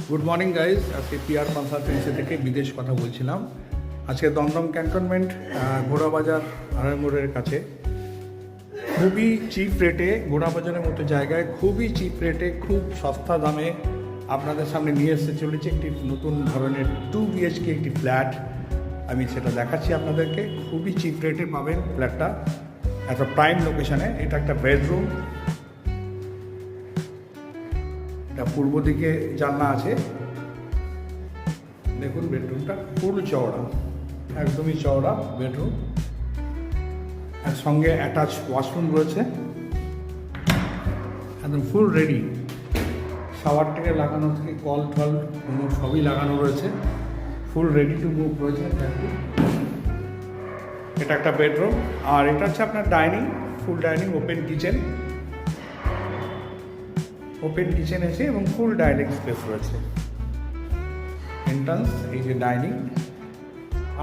Good morning guys. আজকে PR consultancy থেকে বিদেশ কথা বলছিলাম। আজকে দমদম ক্যান্টনমেন্ট ঘোড়াবাজার আড়াইমোড়ের কাছে খুবই চিপ রেটে, ঘোড়াবাজারের মতো জায়গায় খুবই চিপ রেটে, খুব সস্তা দামে আপনাদের সামনে নিয়ে এসে চলেছে একটি নতুন ধরনের 2 BHK একটি ফ্ল্যাট। আমি সেটা দেখাচ্ছি আপনাদেরকে। খুবই চিপ রেটে পাবেন ফ্ল্যাটটা, একটা প্রাইম লোকেশানে। এটা একটা বেডরুম, এটা পূর্ব দিকে জানলা আছে। দেখুন বেডরুমটা ফুল চওড়া, একদমই চওড়া বেডরুম, আর সঙ্গে অ্যাটাচ ওয়াশরুম রয়েছে, একদম ফুল রেডি। শাওয়ার থেকে লাগানো থেকে কল টল সবই লাগানো রয়েছে, ফুল রেডি টু মুভ রয়েছে। এটা একটা বেডরুম, আর এটা হচ্ছে আপনার dining, full dining, open kitchen, open kitchen আছে এবং ফুল ডাইনিং স্পেস রয়েছে। এন্ট্রান্স, এই যে ডাইনিং,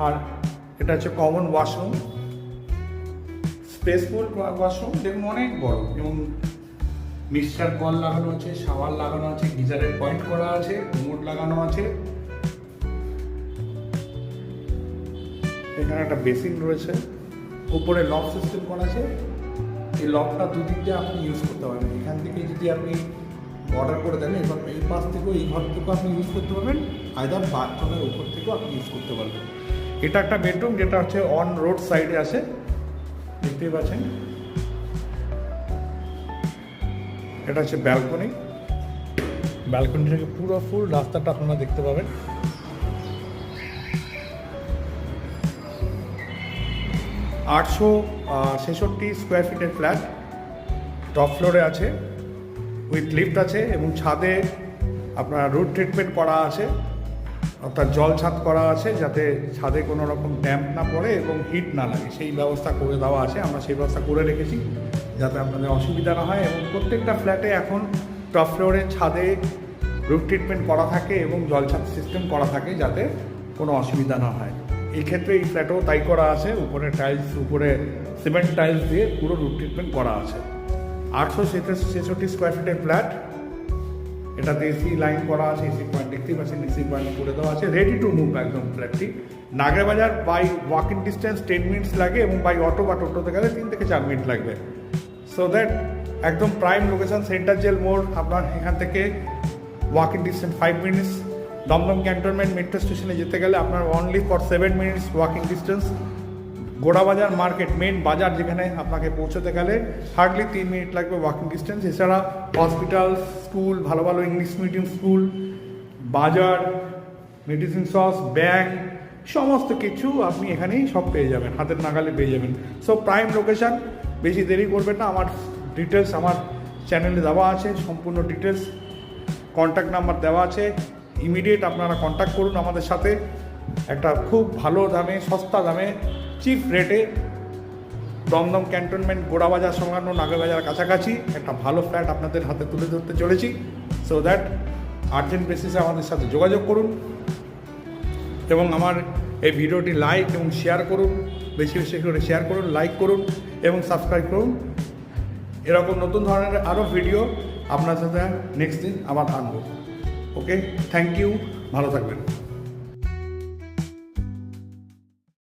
আর এটা হচ্ছে কমন ওয়াশরুম, স্পেসফুল ওয়াশরুম। দেখুন অনেক বড়, এবং মিক্সচার কল লাগানো আছে, শাওয়ার লাগানো আছে, গিজারের পয়েন্ট করা আছে, রিমোট লাগানো আছে। এখানে একটা বেসিন রয়েছে, উপরে লক সিস্টেম করা আছে। এই লকটা দুদিক দিয়ে আপনি ইউজ করতে পারবেন। এখান থেকে যদি আপনি অর্ডার করে দেন, এবার এই পাশ থেকেও এই ঘর থেকেও আপনি ইউজ করতে পারবেন, আইদার বাথরুমের উপর থেকেও আপনি ইউজ করতে পারবেন। এটা একটা বেডরুম, যেটা হচ্ছে অন রোড সাইডে আছে, দেখতেই পাচ্ছেন। এটা হচ্ছে ব্যালকনি, ব্যালকনি থেকে পুরো ফুল রাস্তাটা আপনারা দেখতে পাবেন। আটশো 66 স্কোয়ার ফিটের ফ্ল্যাট, টপ ফ্লোরে আছে, উইথ লিফট আছে, এবং ছাদে আপনার রুট ট্রিটমেন্ট করা আছে, অর্থাৎ জল ছাদ করা আছে, যাতে ছাদে কোনো রকম ড্যাম্প না পড়ে এবং হিট না লাগে, সেই ব্যবস্থা করে দেওয়া আছে। আমরা সেই ব্যবস্থা করে রেখেছি যাতে আপনাদের অসুবিধা না হয়। এবং প্রত্যেকটা ফ্ল্যাটে এখন টপ ফ্লোরে ছাদে রুট ট্রিটমেন্ট করা থাকে এবং জল ছাদ সিস্টেম করা থাকে, যাতে কোনো অসুবিধা না হয়। এই ক্ষেত্রে এই ফ্ল্যাটেও তাই করা আছে, উপরে টাইলস, উপরে সিমেন্ট টাইলস দিয়ে পুরো রুট ট্রিটমেন্ট করা আছে। 866 স্কোয়ার ফিটের ফ্ল্যাট, এটাতে এসি লাইন করা আছে, এসি পয়েন্ট দেখতেই পাচ্ছেন, এসি পয়েন্ট করে দেওয়া আছে, রেডি টু মুভ একদম ফ্ল্যাটটি। Nagerbazar by walking distance 10 minutes লাগে, এবং বাই অটো বা টোটোতে গেলে 3 থেকে 4 মিনিট লাগবে। সো দ্যাট একদম প্রাইম লোকেশন, সেন্টার জেল মোড়। আপনার এখান থেকে walking distance 5 minutes. Dumdum cantonment metro স্টেশনে যেতে গেলে আপনার only for 7 minutes walking distance. Ghorabazar market, main বাজার যেখানে, আপনাকে পৌঁছতে গেলে হার্ডলি 3 মিনিট লাগবে ওয়াকিং ডিস্টেন্স। এছাড়া হসপিটাল, স্কুল, ভালো ভালো ইংলিশ মিডিয়াম স্কুল, বাজার, মেডিসিন শপস, ব্যাংক, সমস্ত কিছু আপনি এখানেই সব পেয়ে যাবেন, হাতের নাগালে পেয়ে যাবেন। সো প্রাইম লোকেশান, বেশি দেরি করবেন না। আমার ডিটেলস আমার চ্যানেলে দেওয়া আছে, সম্পূর্ণ ডিটেলস, কন্ট্যাক্ট নাম্বার দেওয়া আছে। ইমিডিয়েট আপনারা কন্ট্যাক্ট করুন আমাদের সাথে। একটা খুব ভালো দামে, সস্তা দামে, চিপ রেটে দমদম ক্যান্টনমেন্ট ঘোড়াবাজার সংলগ্ন নাগেরবাজার কাছাকাছি একটা ভালো ফ্ল্যাট আপনাদের হাতে তুলে ধরতে চলেছি। সো দ্যাট আর্জেন্ট বেসিসে আমাদের সাথে যোগাযোগ করুন, এবং আমার এই ভিডিওটি লাইক এবং শেয়ার করুন, বেশি বেশি করে শেয়ার করুন, লাইক করুন এবং সাবস্ক্রাইব করুন। এরকম নতুন ধরনের আরও ভিডিও আপনার সাথে নেক্সট দিন আবার আনবো। ওকে, থ্যাংক ইউ, ভালো থাকবেন।